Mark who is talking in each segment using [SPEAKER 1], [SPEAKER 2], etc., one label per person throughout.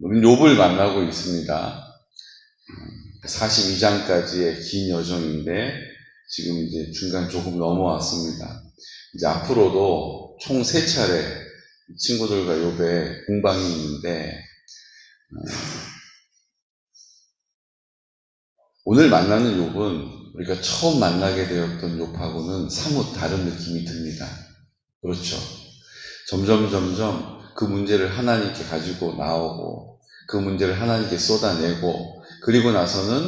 [SPEAKER 1] 우리는 욥을 만나고 있습니다. 42장까지의 긴 여정인데 지금 이제 중간 조금 넘어왔습니다. 이제 앞으로도 총 3차례 친구들과 욥의 공방이 있는데 오늘 만나는 욥은 우리가 처음 만나게 되었던 욥하고는 사뭇 다른 느낌이 듭니다. 그렇죠. 점점 그 문제를 하나님께 가지고 나오고 그 문제를 하나님께 쏟아내고 그리고 나서는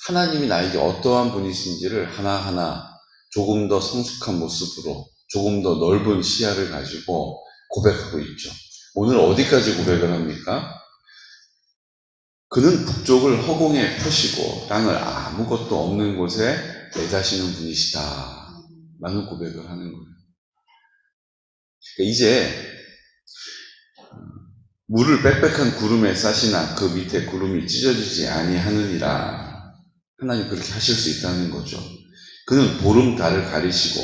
[SPEAKER 1] 하나님이 나에게 어떠한 분이신지를 하나하나 조금 더 성숙한 모습으로 조금 더 넓은 시야를 가지고 고백하고 있죠. 오늘 어디까지 고백을 합니까? 그는 북쪽을 허공에 펴시고 땅을 아무것도 없는 곳에 내다시는 분이시다 라는 고백을 하는 거예요. 이제 물을 빽빽한 구름에 싸시나 그 밑에 구름이 찢어지지 아니하느니라. 하나님 그렇게 하실 수 있다는 거죠. 그는 보름 달을 가리시고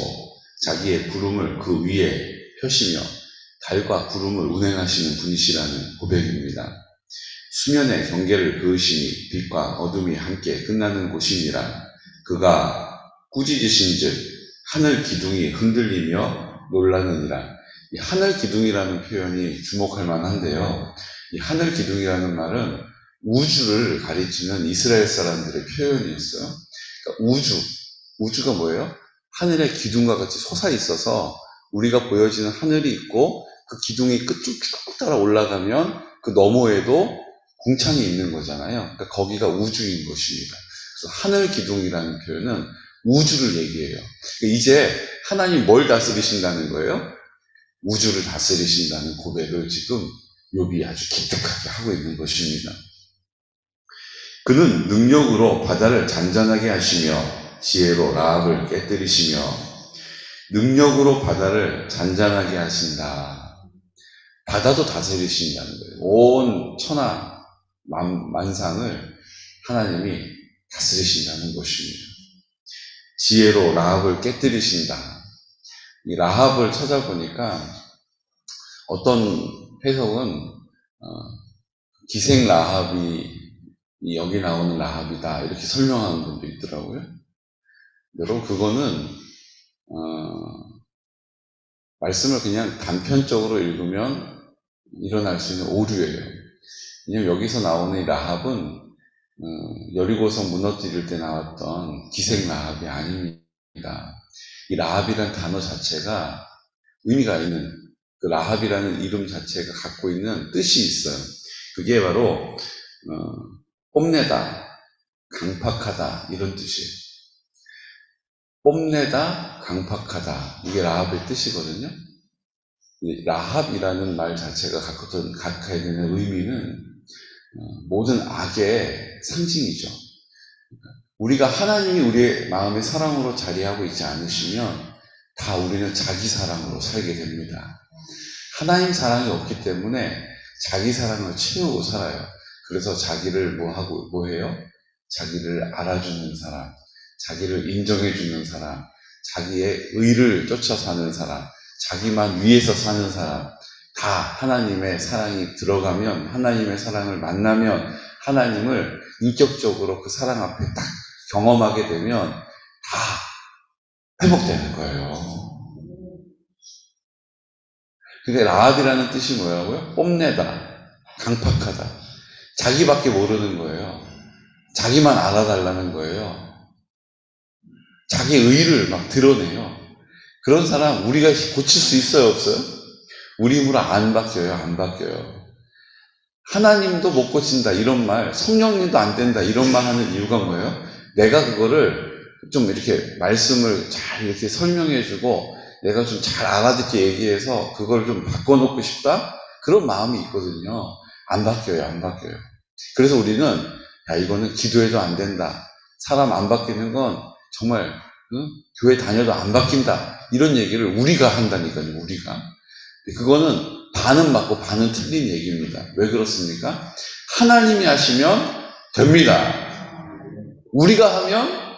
[SPEAKER 1] 자기의 구름을 그 위에 펴시며 달과 구름을 운행하시는 분이시라는 고백입니다. 수면의 경계를 그으시니 빛과 어둠이 함께 끝나는 곳이니라. 그가 꾸짖으신 즉 하늘 기둥이 흔들리며 놀라느니라. 이 하늘 기둥이라는 표현이 주목할 만한데요. 이 하늘 기둥이라는 말은 우주를 가리키는 이스라엘 사람들의 표현이었어요. 그러니까 우주가 뭐예요? 하늘의 기둥과 같이 솟아 있어서 우리가 보여지는 하늘이 있고 그 기둥이 끝쭉 쭉 따라 올라가면 그 너머에도 궁창이 있는 거잖아요. 그러니까 거기가 우주인 것입니다. 그래서 하늘 기둥이라는 표현은 우주를 얘기해요. 그러니까 이제 하나님 뭘 다스리신다는 거예요? 우주를 다스리신다는 고백을 지금 욥이 아주 기특하게 하고 있는 것입니다. 그는 능력으로 바다를 잔잔하게 하시며 지혜로 라합을 깨뜨리시며 능력으로 바다를 잔잔하게 하신다. 바다도 다스리신다는 거예요. 온 천하 만상을 하나님이 다스리신다는 것입니다. 지혜로 라합을 깨뜨리신다. 이 라합을 찾아보니까 어떤 해석은 기생 라합이 여기 나오는 라합이다 이렇게 설명하는 분도 있더라고요. 여러분 그거는 말씀을 그냥 단편적으로 읽으면 일어날 수 있는 오류예요. 왜냐하면 여기서 나오는 이 라합은 여리고성 무너뜨릴 때 나왔던 기생 라합이 아닙니다. 이 라합이라는 단어 자체가 의미가 있는 그 라합이라는 이름 자체가 갖고 있는 뜻이 있어요. 그게 바로 뽐내다, 강팍하다 이런 뜻이에요. 뽐내다, 강팍하다 이게 라합의 뜻이거든요. 라합이라는 말 자체가 갖고 있는 의미는 모든 악의 상징이죠. 우리가 하나님이 우리의 마음의 사랑으로 자리하고 있지 않으시면 다 우리는 자기 사랑으로 살게 됩니다. 하나님 사랑이 없기 때문에 자기 사랑을 채우고 살아요. 그래서 자기를 뭐 해요? 자기를 알아주는 사람, 자기를 인정해주는 사람, 자기의 의를 쫓아 사는 사람, 자기만 위해서 사는 사람, 다 하나님의 사랑이 들어가면, 하나님의 사랑을 만나면, 하나님을 인격적으로 그 사랑 앞에 딱 경험하게 되면 다 회복되는 거예요. 근데 라합이라는 뜻이 뭐라고요? 뽐내다, 강팍하다. 자기밖에 모르는 거예요. 자기만 알아달라는 거예요. 자기 의를 막 드러내요. 그런 사람 우리가 고칠 수 있어요, 없어요? 우리 힘으로 안 바뀌어요, 안 바뀌어요. 하나님도 못 고친다 이런 말, 성령님도 안 된다 이런 말 하는 이유가 뭐예요? 내가 그거를 좀 이렇게 말씀을 잘 이렇게 설명해주고 내가 좀 잘 알아듣게 얘기해서 그걸 좀 바꿔놓고 싶다? 그런 마음이 있거든요. 안 바뀌어요, 안 바뀌어요. 그래서 우리는 야 이거는 기도해도 안 된다. 사람 안 바뀌는 건 정말 교회 다녀도 안 바뀐다. 이런 얘기를 우리가 한다니까요, 우리가. 그거는 반은 맞고 반은 틀린 얘기입니다. 왜 그렇습니까? 하나님이 하시면 됩니다. 우리가 하면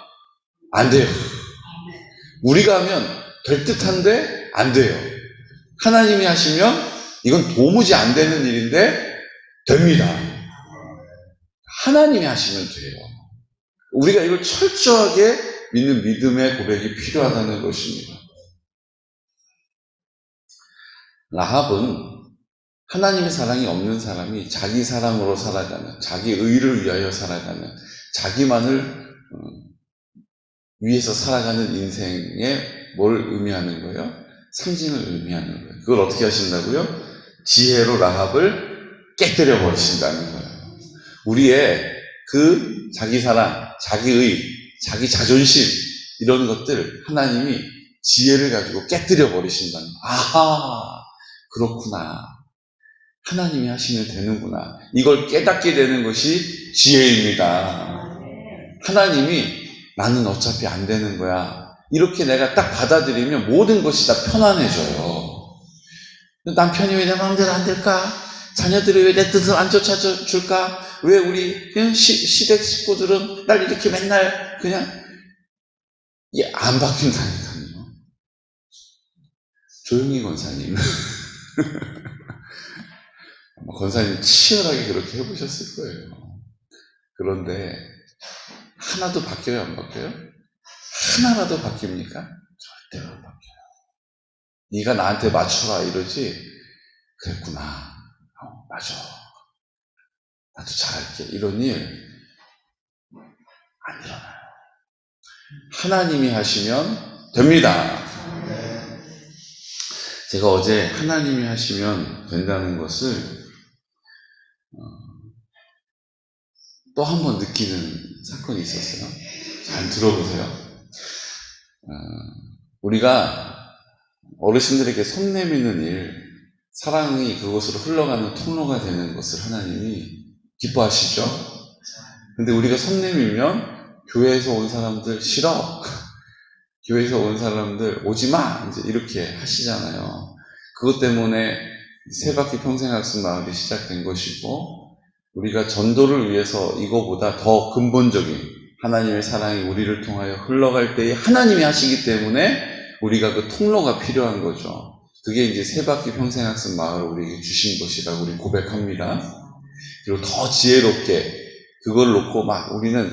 [SPEAKER 1] 안 돼요. 우리가 하면 될 듯한데 안 돼요. 하나님이 하시면 이건 도무지 안 되는 일인데 됩니다. 하나님이 하시면 돼요. 우리가 이걸 철저하게 믿는 믿음의 고백이 필요하다는 것입니다. 라합은 하나님의 사랑이 없는 사람이 자기 사랑으로 살아가는, 자기 의를 위하여 살아가는, 자기만을 위해서 살아가는 인생에 뭘 의미하는 거예요? 상징을 의미하는 거예요. 그걸 어떻게 하신다고요? 지혜로 라합을 깨뜨려 버리신다는 거예요. 우리의 그 자기 사랑, 자기 의, 자기 자존심 이런 것들 하나님이 지혜를 가지고 깨뜨려 버리신다는 거예요. 아하, 그렇구나. 하나님이 하시면 되는구나. 이걸 깨닫게 되는 것이 지혜입니다. 하나님이 나는 어차피 안 되는 거야. 이렇게 내가 딱 받아들이면 모든 것이 다 편안해져요. 남편이 왜 내 마음대로 안 될까? 자녀들이 왜 내 뜻을 안 쫓아줄까? 왜 우리 시댁 식구들은 날 이렇게 맨날 그냥 안 바뀐다니까요. 조용히 권사님. 권사님 치열하게 그렇게 해보셨을 거예요. 그런데 하나도 바뀌어요, 안 바뀌어요? 하나라도 바뀝니까? 절대로 안 바뀌어요. 네가 나한테 맞춰라 이러지. 그랬구나. 맞아. 나도 잘할게. 이런 일 안 일어나요. 하나님이 하시면 됩니다. 제가 어제 하나님이 하시면 된다는 것을 또 한 번 느끼는 사건이 있었어요. 잘 들어보세요. 우리가 어르신들에게 손 내미는 일, 사랑이 그곳으로 흘러가는 통로가 되는 것을 하나님이 기뻐하시죠. 근데 우리가 손 내밀면 교회에서 온 사람들 싫어. 교회에서 온 사람들 오지 마. 이제 이렇게 하시잖아요. 그것 때문에 세바퀴 평생학습 마을이 시작된 것이고, 우리가 전도를 위해서 이거보다 더 근본적인 하나님의 사랑이 우리를 통하여 흘러갈 때에 하나님이 하시기 때문에 우리가 그 통로가 필요한 거죠. 그게 이제 세바퀴 평생학습 마을을 우리에게 주신 것이라고 우리 고백합니다. 그리고 더 지혜롭게 그걸 놓고 막 우리는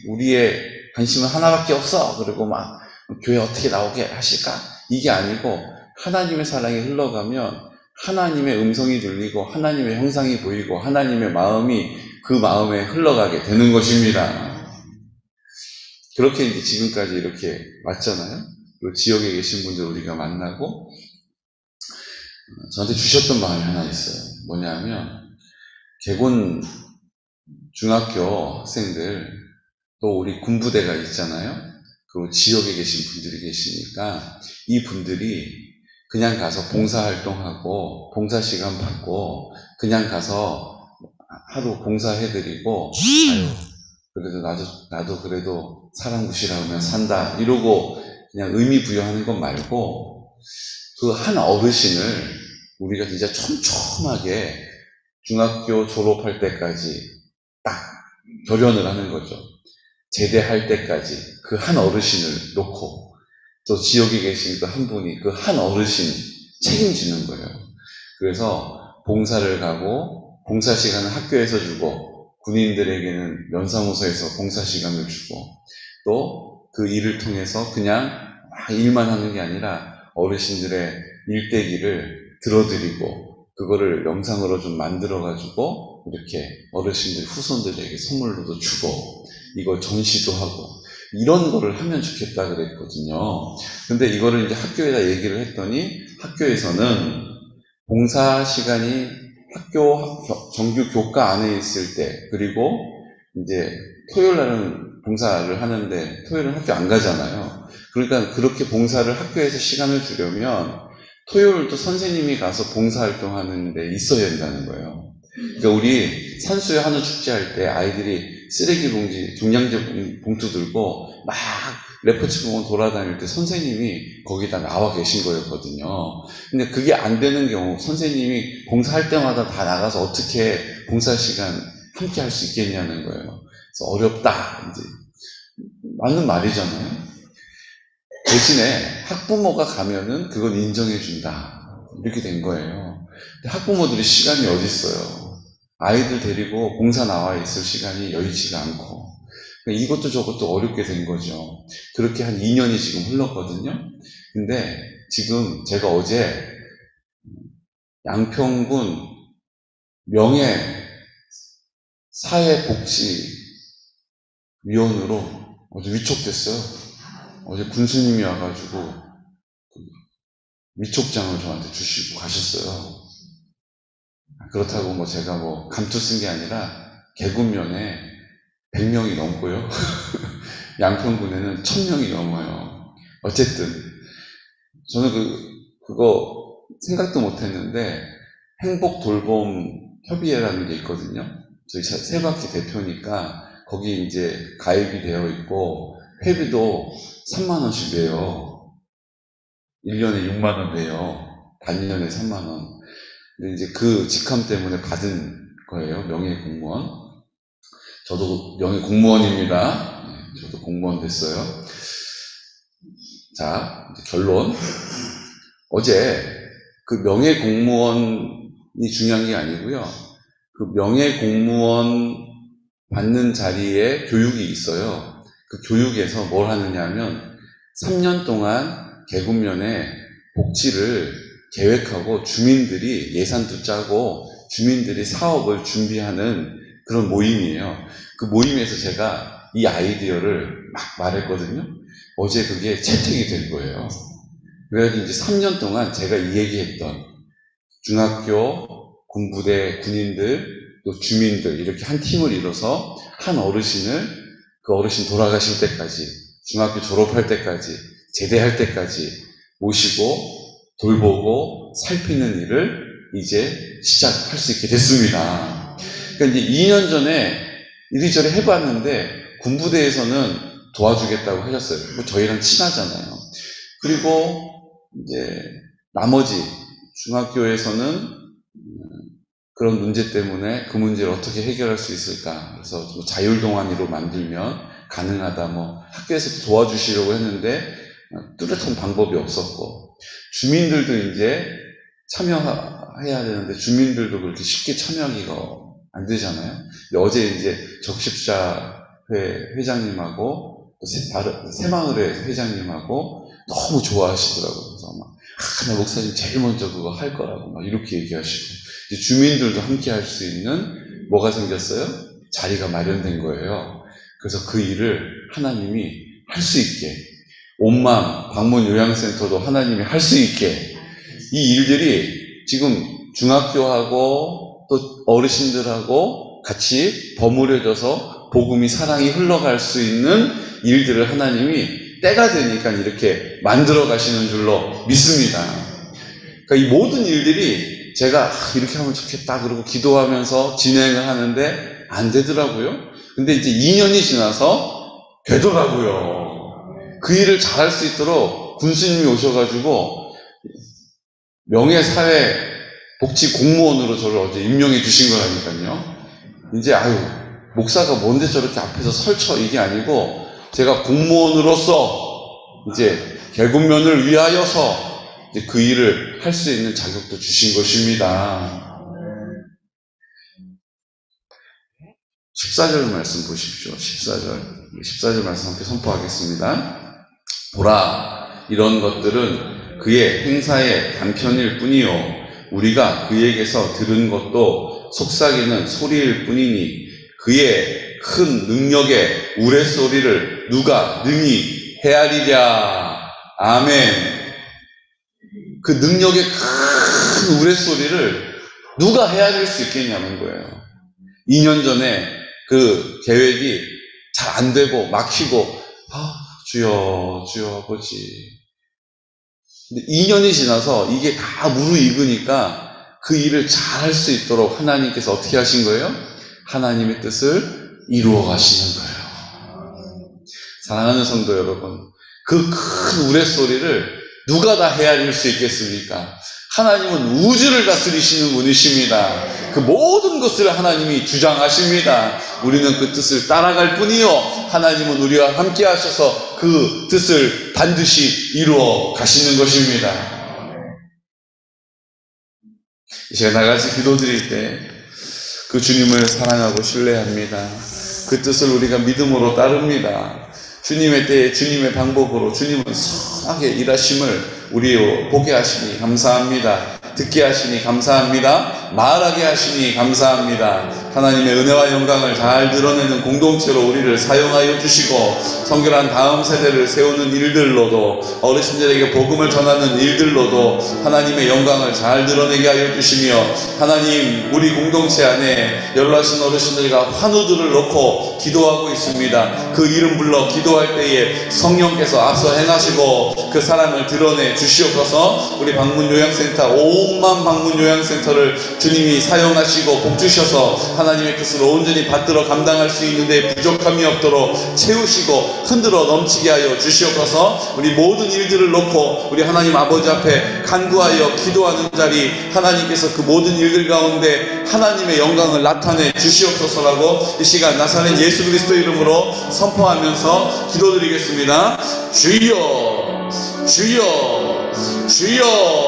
[SPEAKER 1] 우리의 관심은 하나밖에 없어. 그리고 막 교회 어떻게 나오게 하실까? 이게 아니고 하나님의 사랑이 흘러가면 하나님의 음성이 들리고 하나님의 형상이 보이고 하나님의 마음이 그 마음에 흘러가게 되는 것입니다. 그렇게 이제 지금까지 이렇게 왔잖아요. 그리고 지역에 계신 분들 우리가 만나고 저한테 주셨던 마음이 하나 있어요. 뭐냐면 개곤 중학교 학생들 또 우리 군부대가 있잖아요. 그리고 지역에 계신 분들이 계시니까 이 분들이 그냥 가서 봉사활동하고 봉사시간 받고 그냥 가서 하루 봉사해드리고 아유 그래도 나도 그래도 사랑굿이라면 산다 이러고 그냥 의미 부여하는 것 말고 그 한 어르신을 우리가 진짜 촘촘하게 중학교 졸업할 때까지 딱 결연을 하는 거죠. 제대할 때까지 그 한 어르신을 놓고 또 지역에 계신 그 한 분이 그 한 어르신 책임지는 거예요. 그래서 봉사를 가고 봉사 시간을 학교에서 주고 군인들에게는 면사무소에서 봉사 시간을 주고 또 그 일을 통해서 그냥 일만 하는 게 아니라 어르신들의 일대기를 들어드리고 그거를 영상으로 좀 만들어가지고 이렇게 어르신들 후손들에게 선물로도 주고 이걸 전시도 하고 이런 거를 하면 좋겠다 그랬거든요. 근데 이거를 이제 학교에다 얘기를 했더니 학교에서는 봉사 시간이 학교 정규 교과 안에 있을 때 그리고 이제 토요일 날은 봉사를 하는데 토요일은 학교 안 가잖아요. 그러니까 그렇게 봉사를 학교에서 시간을 주려면 토요일도 선생님이 가서 봉사활동하는 데 있어야 된다는 거예요. 그러니까 우리 산수유 한우 축제할 때 아이들이 쓰레기 봉지, 종량제 봉투 들고 막 레포츠 공원 돌아다닐 때 선생님이 거기다 나와 계신 거였거든요. 근데 그게 안 되는 경우 선생님이 봉사할 때마다 다 나가서 어떻게 봉사 시간 함께 할 수 있겠냐는 거예요. 그래서 어렵다. 이제 맞는 말이잖아요. 대신에 학부모가 가면은 그건 인정해준다. 이렇게 된 거예요. 근데 학부모들이 시간이 어디 있어요? 아이들 데리고 봉사 나와 있을 시간이 여의치가 않고. 그러니까 이것도 저것도 어렵게 된 거죠. 그렇게 한 2년이 지금 흘렀거든요. 근데 지금 제가 어제 양평군 명예사회복지위원으로 어제 위촉됐어요. 어제 군수님이 와가지고 위촉장을 저한테 주시고 가셨어요. 그렇다고 뭐 제가 뭐 감투 쓴 게 아니라 개군면에 100명이 넘고요. 양평군에는 1000명이 넘어요. 어쨌든 저는 그거 생각도 못 했는데 행복돌봄협의회라는 게 있거든요. 저희 세바퀴 대표니까 거기 이제 가입이 되어 있고 회비도 3만원씩 내요. 1년에 6만원 내요. 반년에 3만원. 근데 이제 그 직함 때문에 받은 거예요. 명예공무원. 저도 명예공무원입니다. 저도 공무원 됐어요. 자, 이제 결론. 어제 그 명예공무원이 중요한 게 아니고요. 그 명예공무원 받는 자리에 교육이 있어요. 그 교육에서 뭘 하느냐 하면 3년 동안 개군면에 복지를 계획하고 주민들이 예산도 짜고 주민들이 사업을 준비하는 그런 모임이에요. 그 모임에서 제가 이 아이디어를 막 말했거든요. 어제 그게 채택이 된 거예요. 그래서 이제 3년 동안 제가 이 얘기했던 중학교, 군부대 군인들, 또 주민들 이렇게 한 팀을 이뤄서 한 어르신을 그 어르신 돌아가실 때까지, 중학교 졸업할 때까지, 제대할 때까지 모시고 돌보고 살피는 일을 이제 시작할 수 있게 됐습니다. 그러니까 이제 2년 전에 이리저리 해봤는데 군부대에서는 도와주겠다고 하셨어요. 뭐 저희랑 친하잖아요. 그리고 이제 나머지 중학교에서는 그런 문제 때문에 그 문제를 어떻게 해결할 수 있을까. 그래서 뭐 자율동아리로 만들면 가능하다. 뭐 학교에서도 도와주시려고 했는데 뚜렷한 방법이 없었고, 주민들도 이제 참여해야 되는데 주민들도 그렇게 쉽게 참여하기가 안 되잖아요. 근데 어제 이제 적십자회 회장님하고 새마을회 회장님하고 너무 좋아하시더라고요. 그래서 막 나 목사님 제일 먼저 그거 할 거라고 막 이렇게 얘기하시고, 이제 주민들도 함께 할 수 있는 뭐가 생겼어요? 자리가 마련된 거예요. 그래서 그 일을 하나님이 할 수 있게, 온맘 방문 요양센터도 하나님이 할 수 있게, 이 일들이 지금 중학교하고 또 어르신들하고 같이 버무려져서 복음이 사랑이 흘러갈 수 있는 일들을 하나님이 때가 되니까 이렇게 만들어 가시는 줄로 믿습니다. 그러니까 이 모든 일들이 제가 이렇게 하면 좋겠다 그러고 기도하면서 진행을 하는데 안 되더라고요. 근데 이제 2년이 지나서 되더라고요. 그 일을 잘할 수 있도록 군수님이 오셔가지고 명예사회복지공무원으로 저를 어제 임명해 주신 거라니까요. 이제 목사가 뭔데 저렇게 앞에서 설쳐, 이게 아니고 제가 공무원으로서 이제 개군면을 위하여서 이제 그 일을 할 수 있는 자격도 주신 것입니다. 14절 말씀 보십시오. 14절 말씀 함께 선포하겠습니다. 보라, 이런 것들은 그의 행사의 단편일 뿐이요 우리가 그에게서 들은 것도 속삭이는 소리일 뿐이니 그의 큰 능력의 우레소리를 누가 능히 헤아리랴. 아멘. 그 능력의 큰 우레소리를 누가 헤아릴 수 있겠냐는 거예요. 2년 전에 그 계획이 잘 안 되고 막히고 주여 아버지. 근데 2년이 지나서 이게 다 무르익으니까 그 일을 잘 할 수 있도록 하나님께서 어떻게 하신 거예요? 하나님의 뜻을 이루어 가시는 거예요. 사랑하는 성도 여러분, 그 큰 우레소리를 누가 다 헤아릴 수 있겠습니까? 하나님은 우주를 다스리시는 분이십니다. 그 모든 것을 하나님이 주장하십니다. 우리는 그 뜻을 따라갈 뿐이요 하나님은 우리와 함께 하셔서 그 뜻을 반드시 이루어 가시는 것입니다. 제가 나같이 기도드릴 때 그 주님을 사랑하고 신뢰합니다. 그 뜻을 우리가 믿음으로 따릅니다. 주님의 때에 주님의 방법으로 주님은 선하게 일하심을 우리 보게 하시니 감사합니다. 듣게 하시니 감사합니다. 말하게 하시니 감사합니다. 하나님의 은혜와 영광을 잘 드러내는 공동체로 우리를 사용하여 주시고, 성결한 다음 세대를 세우는 일들로도, 어르신들에게 복음을 전하는 일들로도 하나님의 영광을 잘 드러내게 하여 주시며, 하나님, 우리 공동체 안에 연로하신 어르신들과 환우들을 놓고 기도하고 있습니다. 그 이름 불러 기도할 때에 성령께서 앞서 행하시고 그 사랑을 드러내 주시옵소서. 우리 방문요양센터, 온만 방문요양센터를 주님이 사용하시고 복 주셔서 하나님의 뜻을 온전히 받들어 감당할 수 있는데 부족함이 없도록 채우시고 흔들어 넘치게 하여 주시옵소서. 우리 모든 일들을 놓고 우리 하나님 아버지 앞에 간구하여 기도하는 자리, 하나님께서 그 모든 일들 가운데 하나님의 영광을 나타내 주시옵소서라고 이 시간 나사렛 예수 그리스도 이름으로 선포하면서 기도드리겠습니다. 주여, 주여, 주여.